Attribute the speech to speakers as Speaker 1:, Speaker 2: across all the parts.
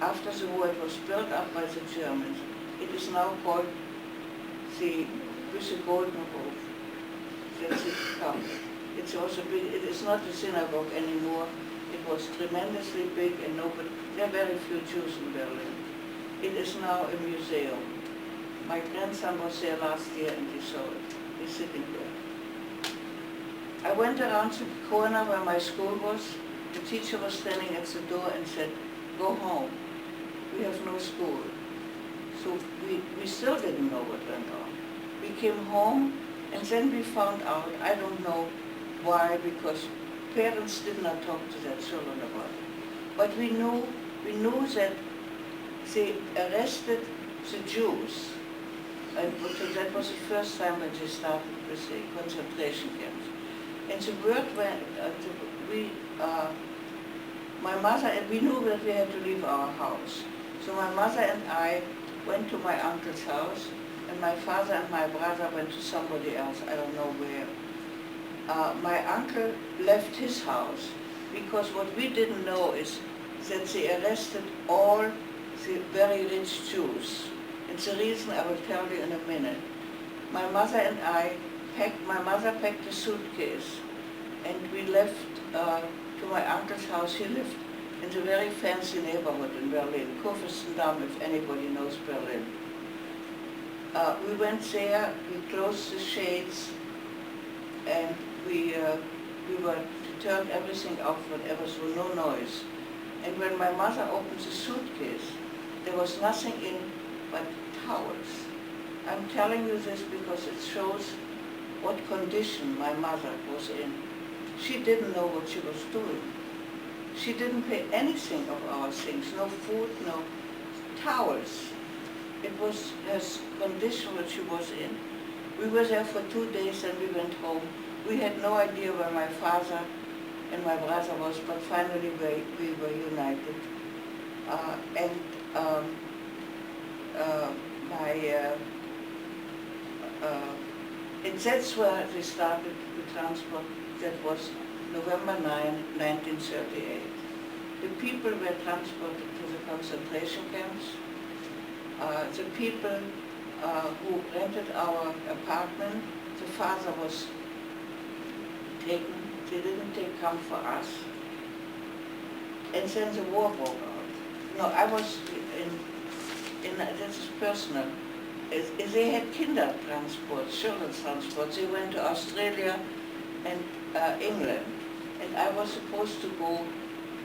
Speaker 1: after the war it was built up by the Germans. It is now called the with the golden roof. That's it. It's also big. It is not a synagogue anymore. It was tremendously big, and nobody. There are very few Jews in Berlin. It is now a museum. My grandson was there last year, and he saw it. He's sitting there. I went around the corner where my school was. The teacher was standing at the door and said, "Go home. We have no school." So we still didn't know what went on. We came home, and then we found out, I don't know why, because parents did not talk to their children about it. But we knew that they arrested the Jews, and that was the first time when they started with the concentration camps. And the word went, my mother, and we knew that we had to leave our house. So my mother and I went to my uncle's house, and my father and my brother went to somebody else, I don't know where. My uncle left his house, because what we didn't know is that they arrested all the very rich Jews. It's a reason I will tell you in a minute. My mother and I my mother packed a suitcase, and we left to my uncle's house. He lived in a very fancy neighborhood in Berlin, Kurfürstendamm, if anybody knows Berlin. We went there, we closed the shades, and we turned everything off, whatever, so no noise. And when my mother opened the suitcase, there was nothing in but towels. I'm telling you this because it shows what condition my mother was in. She didn't know what she was doing. She didn't pay anything of our things, no food, no towels. It was her condition that she was in. We were there for 2 days and we went home. We had no idea where my father and my brother was, but finally we were united. And that's where we started the transport. That was November 9, 1938. The people were transported to the concentration camps. The people who rented our apartment, the father was taken. They didn't come for us. And then the war broke out. No, I was this is personal. They had kinder transport, children's transport. They went to Australia and England. And I was supposed to go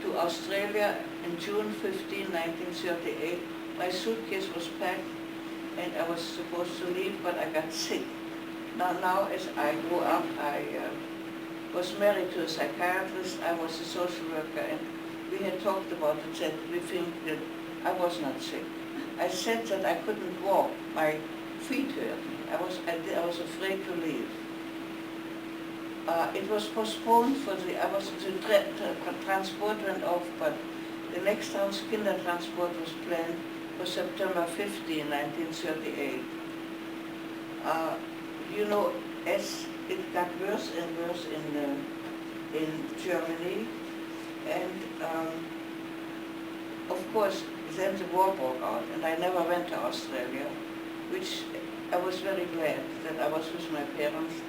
Speaker 1: to Australia on June 15, 1938. My suitcase was packed and I was supposed to leave, but I got sick. Now as I grew up, I was married to a psychiatrist. I was a social worker, and we had talked about it, that we think that I was not sick. I said that I couldn't walk. My feet hurt me. I was afraid to leave. It was postponed for the transport went off, but the next round's kinder transport was planned for September 15, 1938. You know, as it got worse and worse in Germany, and of course, then the war broke out, and I never went to Australia, which I was very glad that I was with my parents,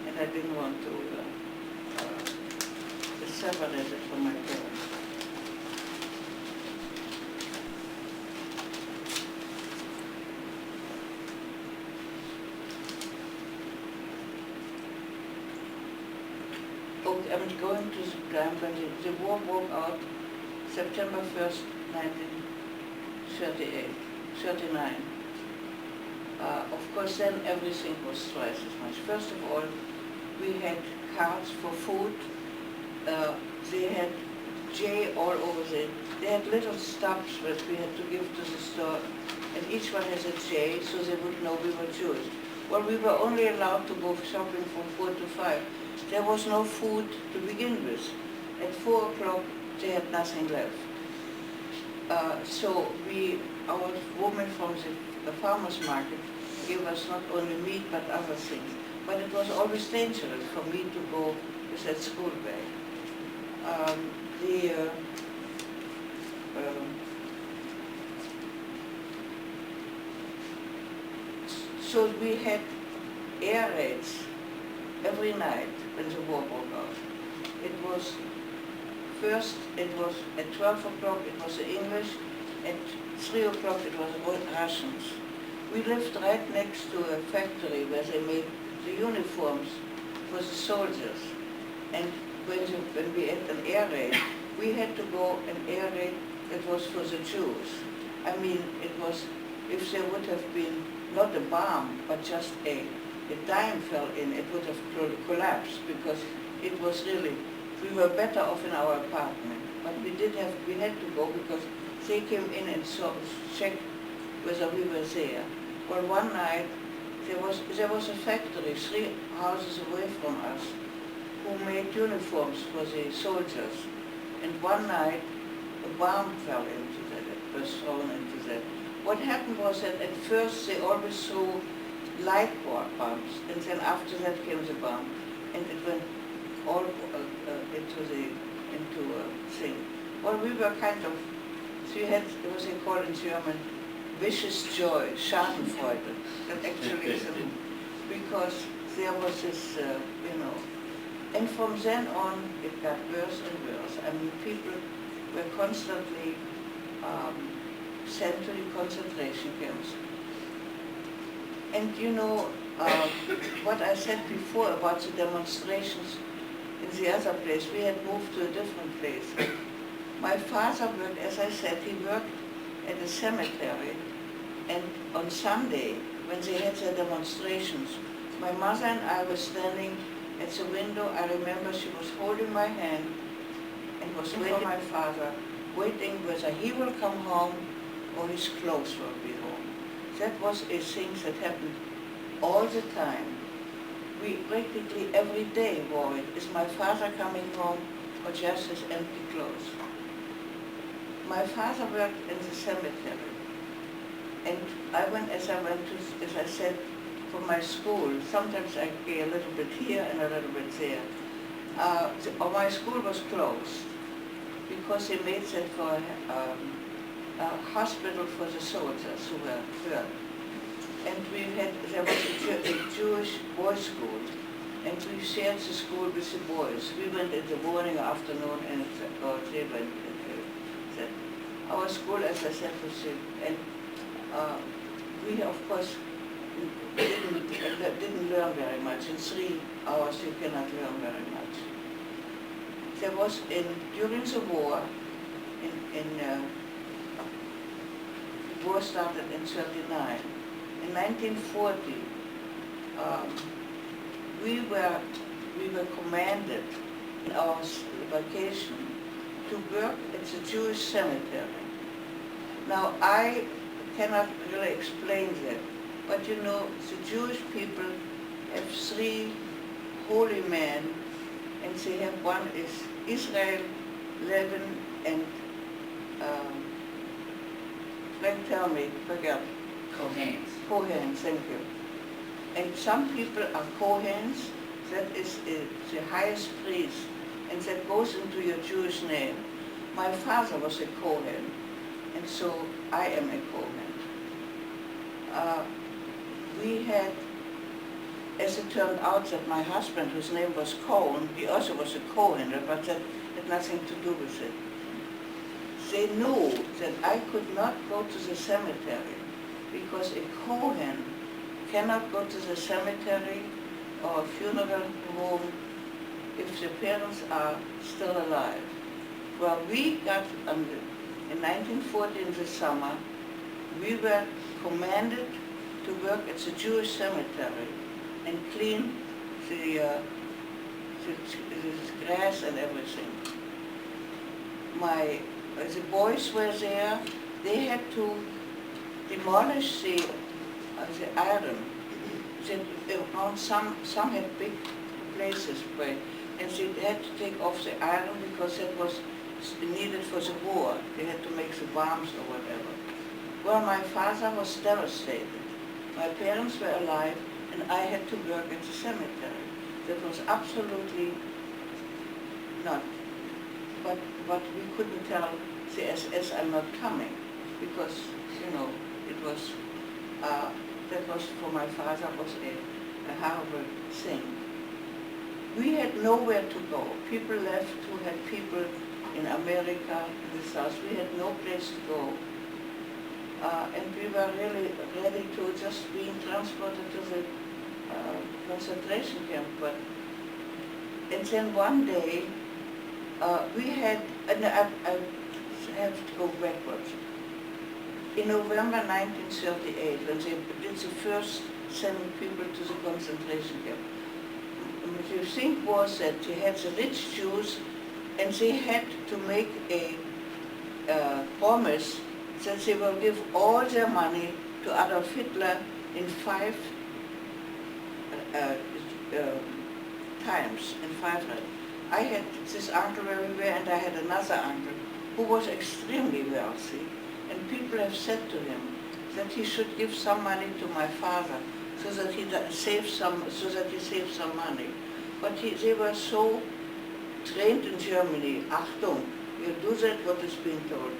Speaker 1: and I didn't want to separate it from my parents. Okay, I'm going to the time when the war broke out, September 1st, 1939. Of course, then everything was twice as much. First of all, we had carts for food. They had J all over they had little stubs that we had to give to the store, and each one has a J, so they would know we were Jews. Well, we were only allowed to go shopping from 4 to 5. There was no food to begin with. At 4 o'clock, they had nothing left. So our woman from the farmer's market gave us not only meat but other things. But it was always dangerous for me to go with that school bag. So we had air raids every night when the war broke out. It was first, it was at 12 o'clock, it was the English, at 3 o'clock it was the Russians. We lived right next to a factory where they made the uniforms for the soldiers. And when we had an air raid, we had to go an air raid that was for the Jews. I mean, it was, if there would have been not a bomb, but just a dime fell in, it would have collapsed, because it was really, we were better off in our apartment. But we had to go because they came in and checked whether we were there. Well, one night, there was a factory 3 houses away from us who made uniforms for the soldiers. And one night, a bomb fell into that, it was thrown into that. What happened was that at first they always threw light bombs, and then after that came the bomb, and it went all into a thing. Well, we were kind of, so you had, it was called in German, vicious joy, Schadenfreude. That actually is because there was this, and from then on it got worse and worse. I mean, people were constantly sent to the concentration camps. And what I said before about the demonstrations in the other place, we had moved to a different place. My father worked, as I said, he worked at a cemetery, and on Sunday, when they had their demonstrations, my mother and I were standing at the window. I remember she was holding my hand and was waiting for my father, waiting whether he will come home or his clothes will be home. That was a thing that happened all the time. We practically every day worried, is my father coming home or just his empty clothes? My father worked in the cemetery, and as I said, for my school, sometimes I go a little bit here and a little bit there. My school was closed because they made that for a hospital for the soldiers who were hurt. And there was a Jewish boys' school, and we shared the school with the boys. We went in the morning or afternoon, and they went in our school, as I said, was and we of course didn't learn very much. In 3 hours you cannot learn very much. There was during the war, the war started in 1939. In 1940, we were commanded in our vacation to work at the Jewish cemetery. Now, I cannot really explain that, but the Jewish people have 3 holy men, and they have one is Israel, Levin, and Frank, tell me, forget. Kohens, thank you. And some people are Kohens, that is the highest priest, and that goes into your Jewish name. My father was a Kohen, and so I am a Kohen. We had, as it turned out, that my husband, whose name was Cohen, he also was a Kohen, but that had nothing to do with it. They knew that I could not go to the cemetery because a Kohen cannot go to the cemetery or a funeral home if the parents are still alive. Well, we got, in 1940 in the summer, we were commanded to work at the Jewish cemetery and clean the grass and everything. The boys were there. They had to demolish the iron. Some had big places, and they had to take off the iron because it was needed for the war. They had to make the bombs or whatever. Well, my father was devastated. My parents were alive, and I had to work at the cemetery. That was absolutely not. But we couldn't tell the SS I'm not coming because, it was, that was for my father was a horrible thing. We had nowhere to go. People left who had people in America, in the South. We had no place to go. And we were really ready to just being transported to the concentration camp. And then one day, we had, and I have to go backwards. In November 1938, when they did the first sending people to the concentration camp, what you think was that you had the rich Jews, and they had to make a promise that they will give all their money to Adolf Hitler in 5 times, in 5. I had this uncle everywhere, and I had another uncle who was extremely wealthy, and people have said to him that he should give some money to my father so that he saves some money. But they were so trained in Germany, Achtung, you do that what is being told.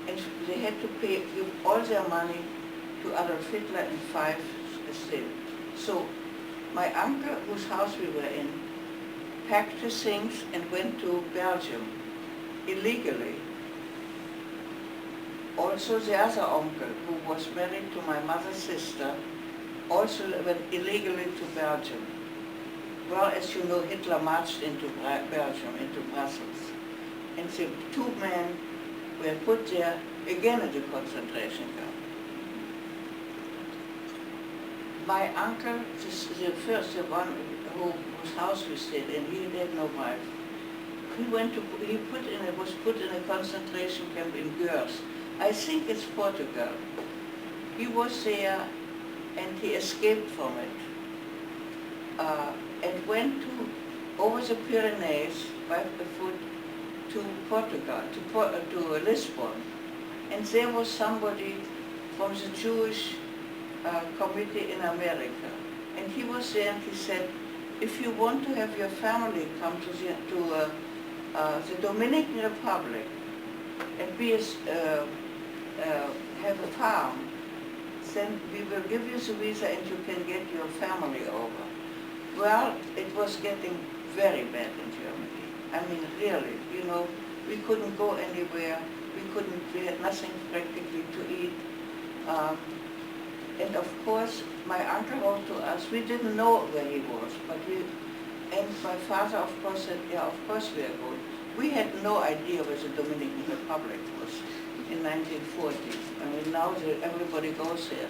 Speaker 1: And they had to give all their money to Adolf Hitler in 5 states. So my uncle, whose house we were in, packed his things and went to Belgium illegally. Also the other uncle, who was married to my mother's sister, also went illegally to Belgium. Well, as you know, Hitler marched into Belgium, into Brussels. And the 2 men were put there again in the concentration camp. My uncle, the one whose house we stayed in, he had no wife. Was put in a concentration camp in Gurs. I think it's Portugal. He was there and he escaped from it and went over the Pyrenees by foot to Portugal, to Lisbon. And there was somebody from the Jewish committee in America. And he was there and he said, if you want to have your family come to the Dominican Republic and have a farm, then we will give you the visa and you can get your family over. Well, it was getting very bad in Germany. I mean, really, you know, we couldn't go anywhere. We had nothing practically to eat. And of course, my uncle wrote to us. We didn't know where he was, and my father, of course, said, yeah, of course we are going. We had no idea where the Dominican Republic was in 1940. I mean, now everybody goes there.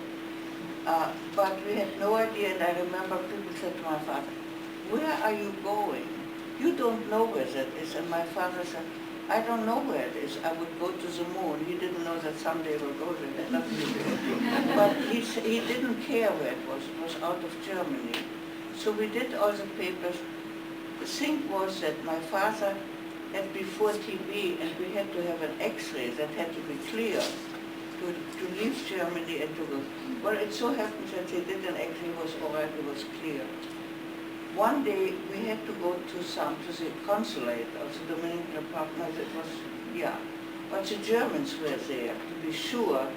Speaker 1: But we had no idea, and I remember people said to my father, where are you going? You don't know where that is. And my father said, I don't know where it is. I would go to the moon. He didn't know that someday we'll go there. But he didn't care where it was. It was out of Germany. So we did all the papers. The thing was that my father had before TB, and we had to have an X-ray that had to be clear to leave Germany and to go. Well, it so happened that they did an X-ray, it was all right, it was clear. One day we had to go to the consulate of the Dominican Republic. It was, yeah. But the Germans were there to be sure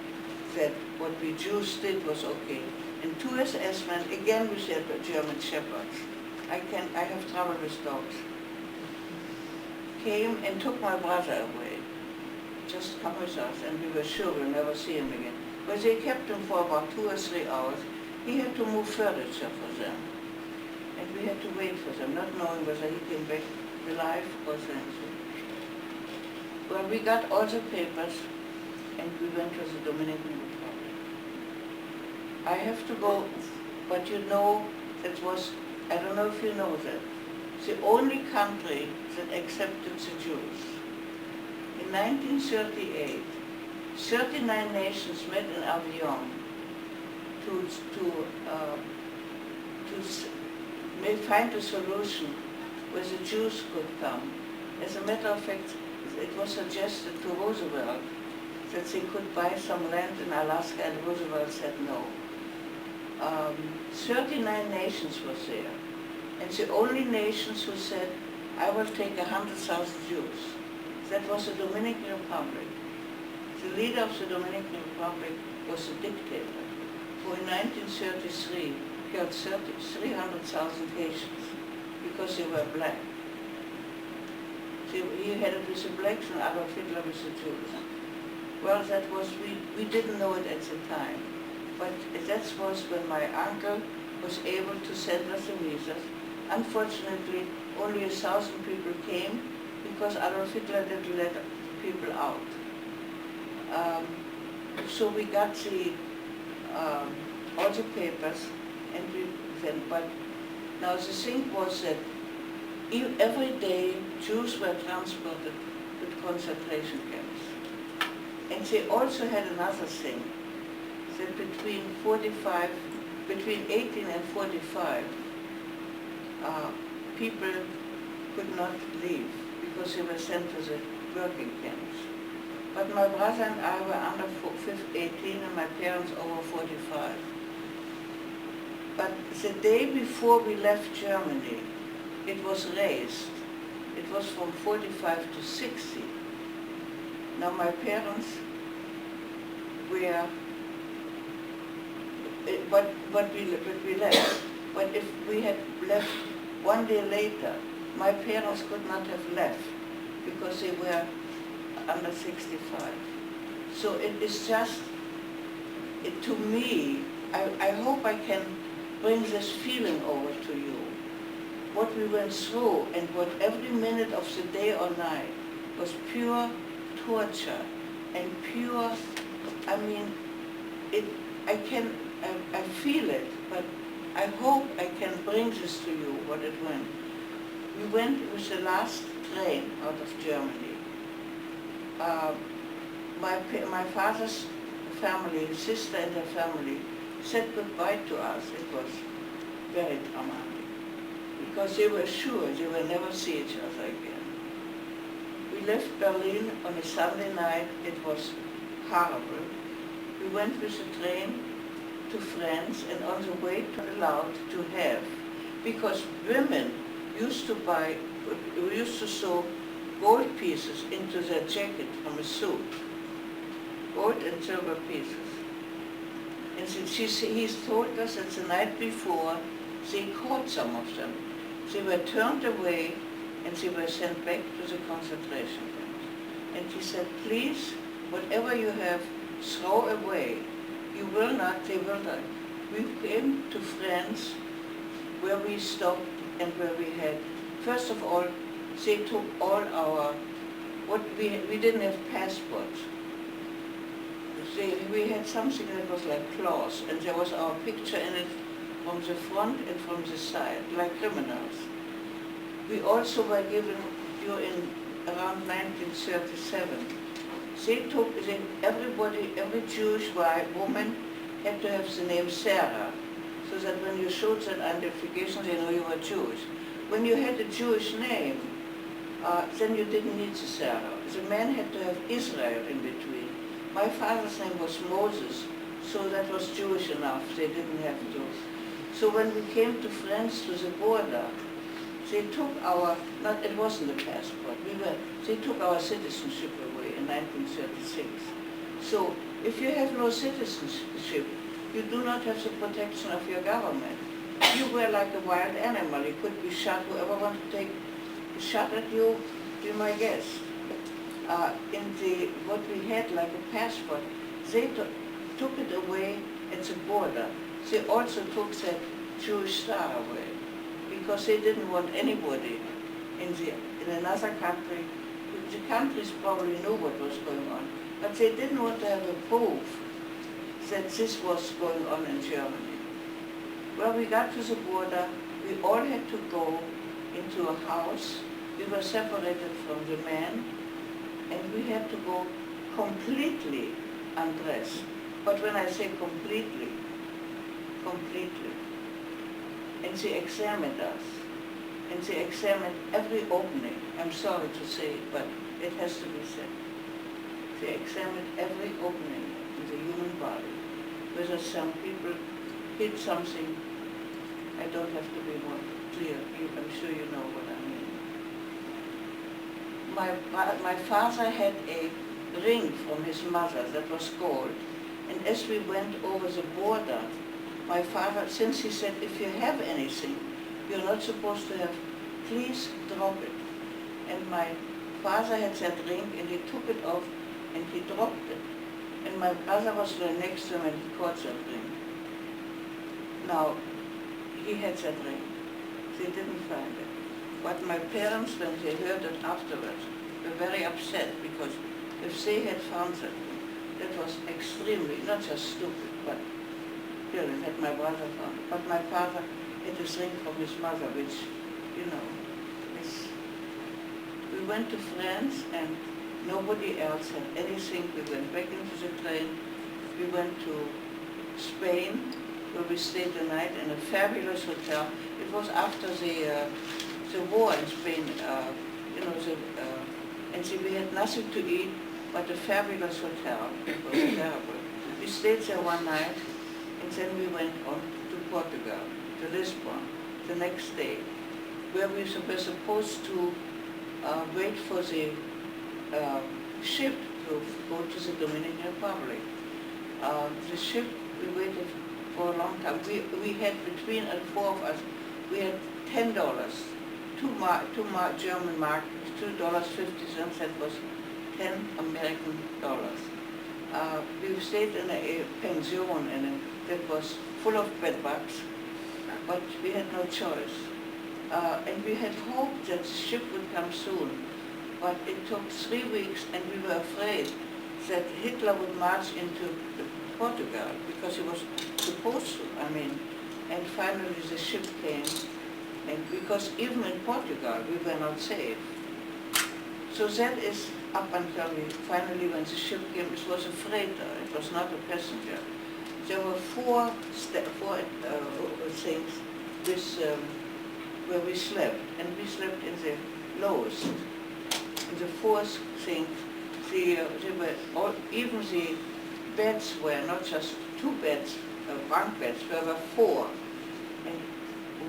Speaker 1: that what we Jews did was okay. And 2 SS men, again we said German shepherds. I have trouble with dogs. Came and took my brother away. Just come with us, and we were sure we'll never see him again. But they kept him for about 2 or 3 hours. He had to move furniture for them. And we had to wait for them, not knowing whether he came back alive or something. Well, we got all the papers, and we went to the Dominican Republic. I have to go, but you know, it was, I don't know if you know that, the only country that accepted the Jews. In 1938, 39 nations met in Avignon to find a solution where the Jews could come. As a matter of fact, it was suggested to Roosevelt that they could buy some land in Alaska, and Roosevelt said no. 39 nations were there, and the only nations who said, I will take 100,000 Jews, that was the Dominican Republic. The leader of the Dominican Republic was a dictator. who in 1933 killed 300,000 Haitians because they were black. He had it with the blacks and Adolf Hitler with the Jews. Well, that was, we didn't know it at the time, but that was when my uncle was able to send us the visas. Unfortunately, only 1,000 people came because Adolf Hitler didn't let people out. So we got all the papers, and but now the thing was that every day Jews were transported to concentration camps. And they also had another thing, that between 18 and 45, people could not leave because they were sent to the working camps. But my brother and I were under 18 and my parents over 45. But the day before we left Germany, it was raised. It was from 45 to 60. Now my parents were, but we left. But if we had left one day later, my parents could not have left because they were under 65. So it is just, to me, I hope I can bring this feeling over to you. What we went through and what every minute of the day or night was pure torture and pure, I mean, I feel it, but I hope I can bring this to you, what it went. We went with the last train out of Germany. My father's family, his sister and her family, said goodbye to us. It was very dramatic because they were sure they will never see each other again. We left Berlin on a Sunday night. It was horrible. We went with the train to France, and on the way allowed to have, because women used to sew gold pieces into their jacket from a suit, gold and silver pieces. And he told us that the night before they caught some of them. They were turned away and they were sent back to the concentration camps. And he said, please, whatever you have, throw away. You will not, they will not. We came to France where we stopped and where we had, first of all, they took all our, we didn't have passports. We had something that was like cloth, and there was our picture in it from the front and from the side, like criminals. We also were given, in around 1937, every Jewish woman had to have the name Sarah, so that when you showed that identification, they know you were Jewish. When you had a Jewish name, then you didn't need the Sarah. The man had to have Israel in between. My father's name was Moses, so that was Jewish enough. They didn't have to. So when we came to France, to the border, they took it wasn't a passport, they took our citizenship away in 1936. So if you have no citizenship, you do not have the protection of your government. You were like a wild animal. You could be shot. Whoever wanted to take a shot at you, be my guest. What we had like a passport, they took it away at the border. They also took that Jewish star away because they didn't want anybody in another country. The countries probably knew what was going on, but they didn't want to have a proof that this was going on in Germany. Well, we got to the border. We all had to go into a house. We were separated from the men, and we had to go completely undressed. But when I say completely, completely. And they examined us. And they examined every opening. I'm sorry to say it, but it has to be said. They examined every opening in the human body. Whether some people hid something, I don't have to be more clear. I'm sure you know what I mean. My father had a ring from his mother that was gold, And as we went over the border, my father, since he said, if you have anything, you're not supposed to have, please drop it. And my father had that ring and he took it off and he dropped it. And my brother was there next to him and he caught that ring. Now, he had that ring. They didn't find it. But my parents, when they heard it afterwards, were very upset because if they had found that ring, that was extremely, not just stupid, but really had my brother found it. But my father had this ring from his mother, which, you know, is... We went to France and nobody else had anything. We went back into the train. We went to Spain, where we stayed the night in a fabulous hotel. It was after the war in Spain, you know, and so we had nothing to eat but a fabulous hotel. It was terrible. We stayed there one night, and then we went on to Portugal, to Lisbon, the next day, where we were supposed to wait for the ship to go to the Dominican Republic. The ship, we waited for a long time. We had between the four of us, we had $10, two German mark, $2.50, that was 10 American dollars. We stayed in a pension and that was full of bedbugs, but we had no choice. And we had hoped that the ship would come soon, but it took 3 weeks and we were afraid that Hitler would march into Portugal because he was supposed to, I mean. And finally the ship came, and because even in Portugal we were not safe. So that is up until we finally, when the ship came, it was a freighter, it was not a passenger. There were four things with, where we slept, and we slept in the lowest. And the fourth thing, they were all, even the beds were not just 2 beds, bunk beds, there were 4. And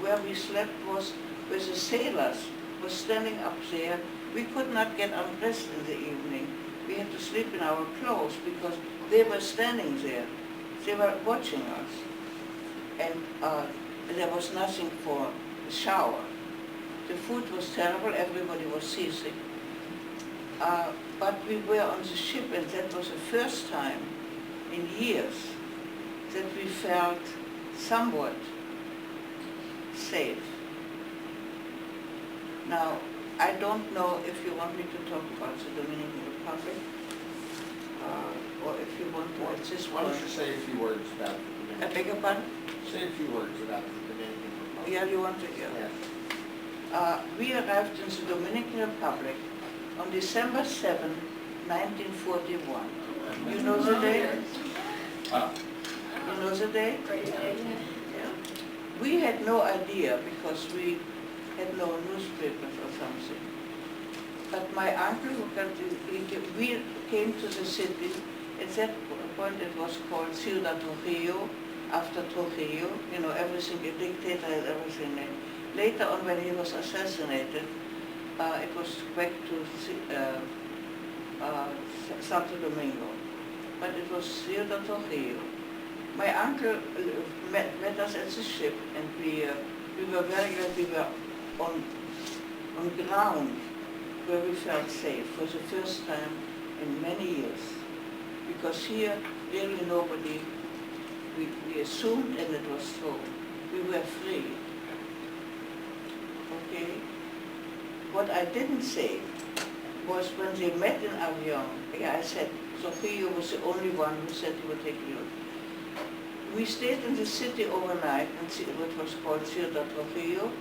Speaker 1: where we slept was where the sailors were standing up there. We could not get undressed in the evening. We had to sleep in our clothes because they were standing there. They were watching us. And there was nothing for a shower. The food was terrible, everybody was seasick. But we were on the ship, and that was the first time in years that we felt somewhat safe. Now, I don't know if you want me to talk about the Dominican Republic, or if you want to at this
Speaker 2: Why
Speaker 1: point.
Speaker 2: don't you say a few words about the
Speaker 1: I
Speaker 2: Dominican?
Speaker 1: beg your pardon?
Speaker 2: Say a few words about the Dominican Republic.
Speaker 1: Yeah, you want to hear?
Speaker 2: Yeah.
Speaker 1: We arrived in the Dominican Republic on December 7, 1941. You know the day? You know the day? Yeah. We had no idea because we had no newspapers or something. But my uncle, we came to the city. At that point it was called Ciudad Trujillo, after Trujillo. You know, everything, a dictator had everything there. Later on, when he was assassinated, it was back to Santo Domingo. But it was Ciudad Trujillo. My uncle met us at the ship, and we were very glad we were on ground where we felt safe for the first time in many years. Because here, really nobody, we assumed, and it was so, we were free. Okay? What I didn't say was when they met in Avion, I said, Trujillo was the only one who said he would take you. We stayed in the city overnight and see what was called Ciudad Trujillo.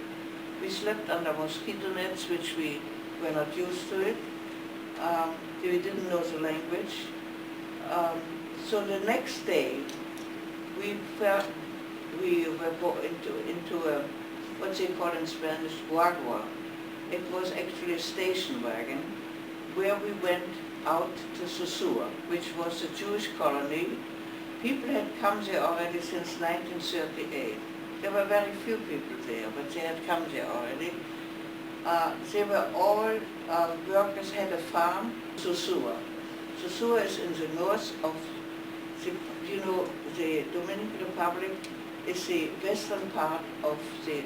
Speaker 1: We slept under mosquito nets, which we were not used to it. We didn't know the language. So the next day, we were into a, what they call in Spanish, guagua. It was actually a station wagon where we went out to Sosúa, which was a Jewish colony. People had come there already since 1938. There were very few people there, but they had come there already. They were all workers, had a farm, Sosúa. Sosúa is in the north of You know, the Dominican Republic is the western part of the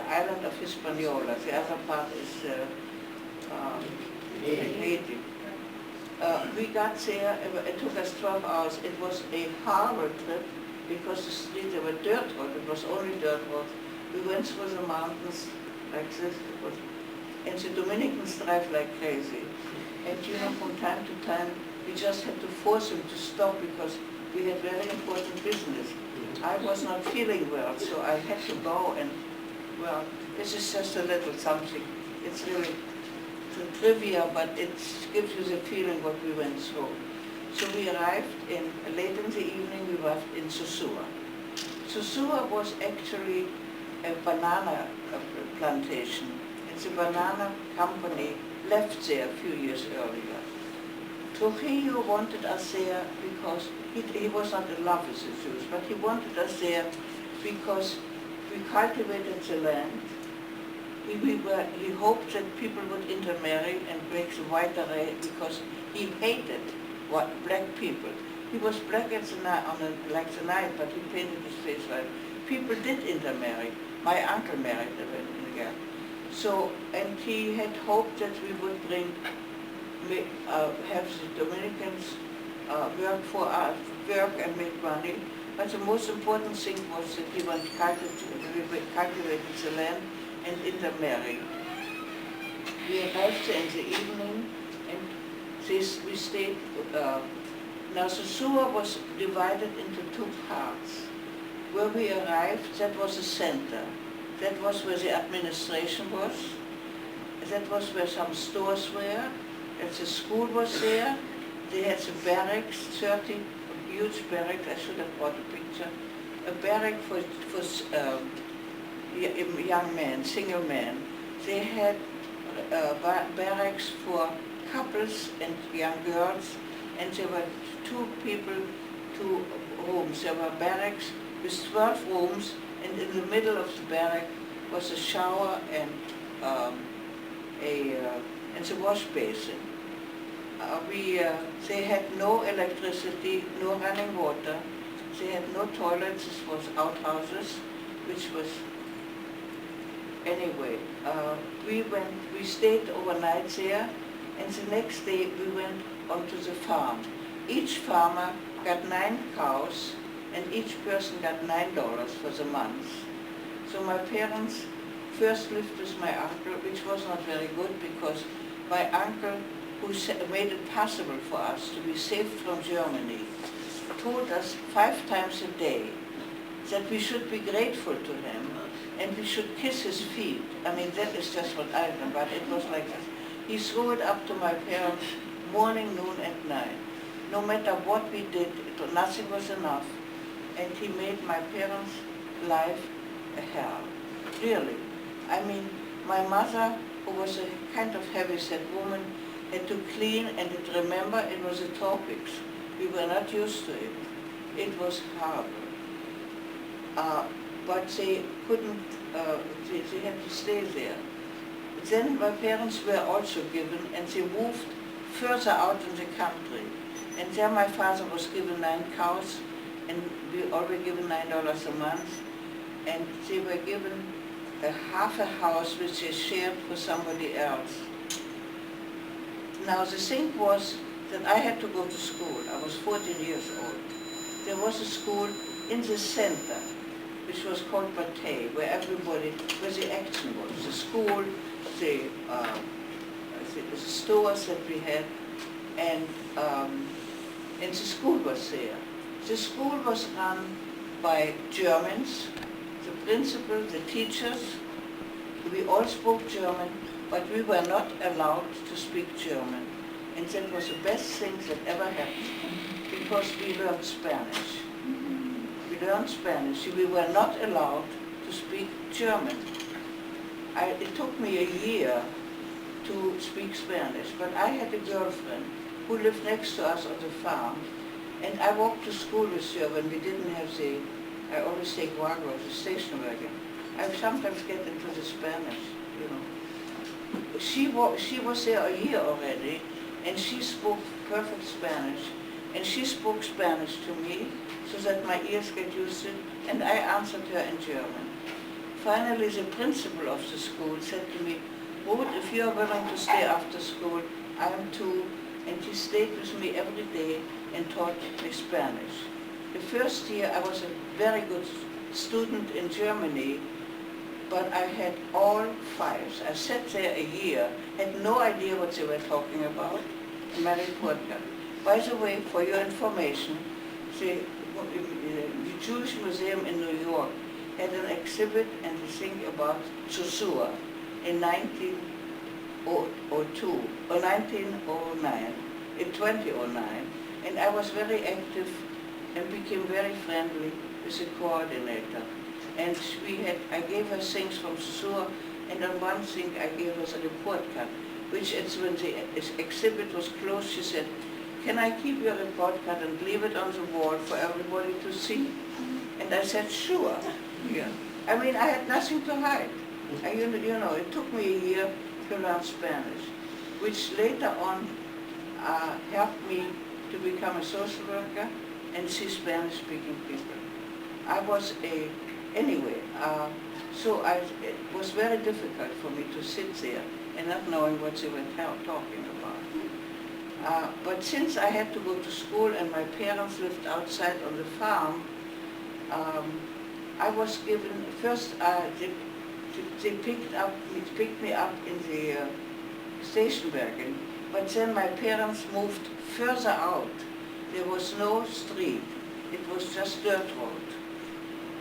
Speaker 1: island of Hispaniola. The other part is Haiti. We got there, it took us 12 hours. It was a horrible trip because the streets, there were dirt roads. It was only dirt roads. We went through the mountains like this. And the Dominicans drive like crazy. And you know, from time to time, we just had to force them to stop because we had very important business. I was not feeling well, so I had to go and, well, this is just a little something. It's really trivia, but it gives you the feeling what we went through. So we arrived late in the evening, we arrived in Sosua. Sosua was actually a banana plantation. It's a banana company left there a few years earlier. Trujillo wanted us there because he was not in love with the Jews, but he wanted us there because we cultivated the land. He hoped that people would intermarry and break the white array because he hated black people. He was black at the night, like the night, but he painted his face white. People did intermarry. My uncle married a girl. So, and he had hoped that we would have the Dominicans work for us, work and make money. But the most important thing was that we cultivated the land and intermarried. We arrived in the evening and we stayed. Now Sosua was divided into two parts. Where we arrived, that was the center. That was where the administration was. That was where some stores were. And the school was there. They had the barracks, 30 huge barracks. I should have brought a picture. A barrack for young men, single men. They had barracks for couples and young girls. And there were two rooms. There were barracks with 12 rooms, and in the middle of the barrack was a shower and the wash basin. They had no electricity, no running water. They had no toilets. This was outhouses, which was anyway. We stayed overnight there, and the next day we went onto the farm. Each farmer got 9 cows, and each person got $9 for the month. So my parents first lived with my uncle, which was not very good because my uncle, who made it possible for us to be saved from Germany, told us 5 times a day that we should be grateful to him and we should kiss his feet. I mean, that is just what I remember, but it was like this. He threw it up to my parents morning, noon, and night. No matter what we did, nothing was enough. And he made my parents' life a hell, really. I mean, my mother, who was a kind of heavy-set woman, had to clean, and remember, it was the tropics. We were not used to it. It was horrible. But they couldn't, they had to stay there. Then my parents were also given, and they moved further out in the country. And there my father was given 9 cows, and we all were given $9 a month. And they were given half a house which they shared with somebody else. Now the thing was that I had to go to school. I was 14 years old. There was a school in the center, which was called Batey, where the action was. The school, the stores that we had, and the school was there. The school was run by Germans, the principal, the teachers. We all spoke German, but we were not allowed to speak German. And that was the best thing that ever happened, because we learned Spanish. We learned Spanish. We were not allowed to speak German. It took me a year to speak Spanish, but I had a girlfriend who lived next to us on the farm, and I walked to school with her when we didn't have I always take guagua, the station wagon. I sometimes get into the Spanish, you know. She was there a year already, and she spoke perfect Spanish, And she spoke Spanish to me, so that my ears get used to it, and I answered her in German. Finally, the principal of the school said to me, Ruth, if you are willing to stay after school, I am too, and she stayed with me every day and taught me Spanish. The first year I was a very good student in Germany, but I had all fives. I sat there a year, had no idea what they were talking about in my report card. By the way, for your information, the Jewish Museum in New York had an exhibit and a thing about Zosua in 1902 or 1909, in 2009, and I was very active and became very friendly with the coordinator. And I gave her things from Zosua, and on one thing I gave her a report card, which when the exhibit was closed, she said, can I keep your report card and leave it on the wall for everybody to see? And I said, sure. Yeah. I mean, I had nothing to hide. You know, it took me a year to learn Spanish, which later on helped me to become a social worker and see Spanish-speaking people. So it was very difficult for me to sit there and not knowing what they were talking about. But since I had to go to school and my parents lived outside on the farm, I was given, first they picked me up in the station wagon, but then my parents moved further out. There was no street, it was just dirt road.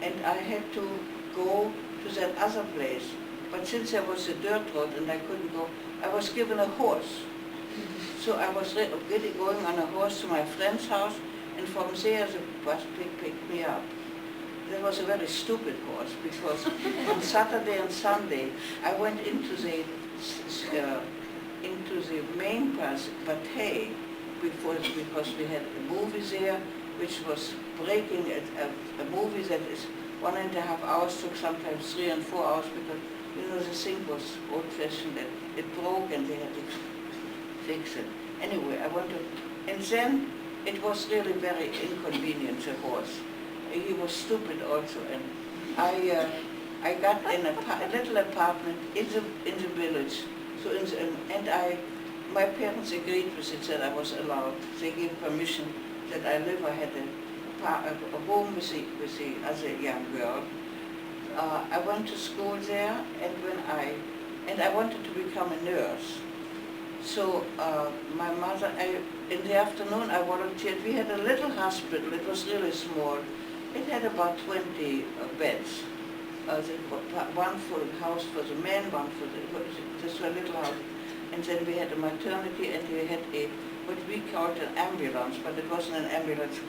Speaker 1: And I had to go to that other place. But since there was a dirt road and I couldn't go, I was given a horse. So I was really going on a horse to my friend's house, and from there the bus picked me up. That was a very stupid horse, because on Saturday and Sunday I went into the main Pathé because we had a movie there, which was breaking a movie that is 1.5 hours, took sometimes 3 and 4 hours, because the thing was old-fashioned, that it broke and they had to fix it. Anyway, and then it was really very inconvenient, the horse. He was stupid also, and I got in a little apartment in the village. So my parents agreed with it, that I was allowed. They gave permission that I live. I had a home with the other young girl. I went to school there, and I wanted to become a nurse. So my mother, in the afternoon I volunteered. We had a little hospital. It was really small. It had about 20 beds. One full house for the men, one for this little house. And then we had a maternity, and we had what we called an ambulance, but it wasn't an ambulance.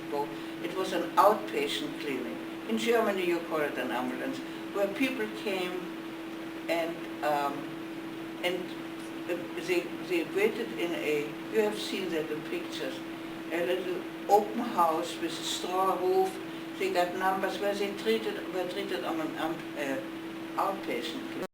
Speaker 1: It was an outpatient clinic. In Germany you call it an ambulance, where people came and they waited in you have seen that in pictures, a little open house with a straw roof. They got numbers where they were treated on an outpatient clinic.